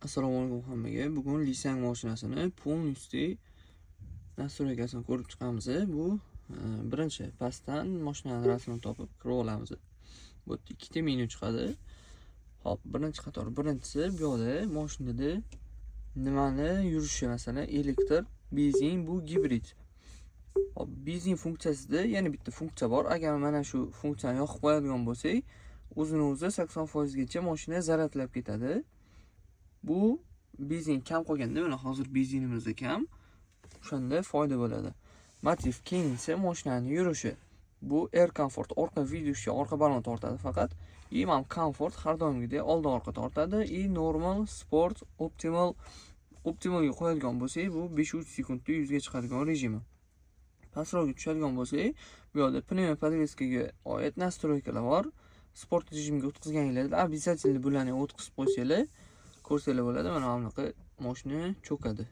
Assalomu alaykum hammaga. Bugun Lisang mashinasini полностью nastroykasini ko'rib chiqamiz. Bu birinchi pastdan mashinaning rasmini topib kirib olamiz. Bu yerda ikkita menyu chiqadi. Hop, birinchi qator. Birinchisi bu yerda mashinada nimani yurishi, masalan, elektr, benzin, bu gibrid. Hop, benzin funksiyasida yana bitta funksiya bor. Agar mana shu funksiyani yoqib qo'yadigan bo'lsak, o'zini-o'zi 80% gacha mashina zaryadlab ketadi. Bu benzin kam qolganda, mana hozir benzinimiz kam, o'shanda foyda bo'ladi. Motiv keyinchisi mashinaning yurishi. Bu Air Comfort orqa vidyushga orqa balon tortadi faqat. Imam Comfort har doimgidek oldi-orqa tortadi. Normal, Sport, Optimalga qo'yadigan bo'lsak, bu 5-3 sekundda 100 ga chiqadigan rejimi. Pastroqga tushadigan bo'lsak, bu yerda pnevma podveskaga oid nastroykalar bor. Sport rejimiga o'tkazganingizda обязательно bularni o'tkazib qo'ysanglar, ko'rsanglar bo'ladi. Mana bunaqa mashina cho'kadi.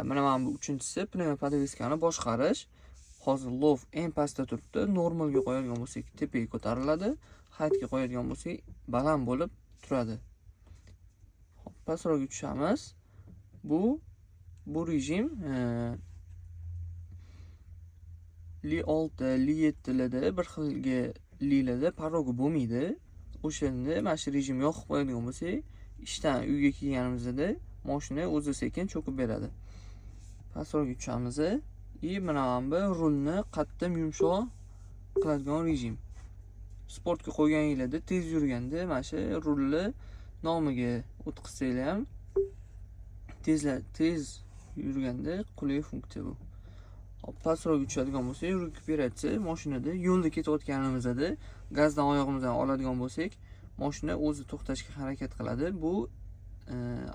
Mana bu uchinchisi pnevma podveskani boshqarish. Hozir low eng pastda turibdi. Normalga qo'yadigan bo'lsak, tepaga ko'tariladi. Heightga qo'yadigan bo'lsak, baland bo'lib turadi. Hop, pastroqga tushamiz. Bu rejim li 6, li 7 larda bir xilga lilarda parogi bo'lmaydi. O'shanda mana shu rejim yoqib qo'yadigan bo'lsak, ishdan uyga kelganimizda mashina o'zi sekin cho'kib beradi. Pastroqga tushamiz. Mana bu rulni qattiq yumshoq qiladigan rejim. Sportga qo'yganingizda tez yurganda mana shu rulni nomiga o'tkazsanglar ham tez yurganda qulay funksiya bu. Hop, pastroqga tushadigan bo'lsak, rekuperatsiya mashinada yo'lda ketayotganimizda gazdan oyog'imizni oladigan bo'lsak, mashina o'zi to'xtashga harakat qiladi. Bu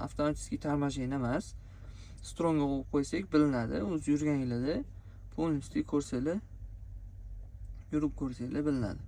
avtomatik торможение emas. Strongga qo'yib qo'ysak bilinadi. O'zi yurganingizda полностью ko'rsanglar, yurib ko'rsanglar bilinadi.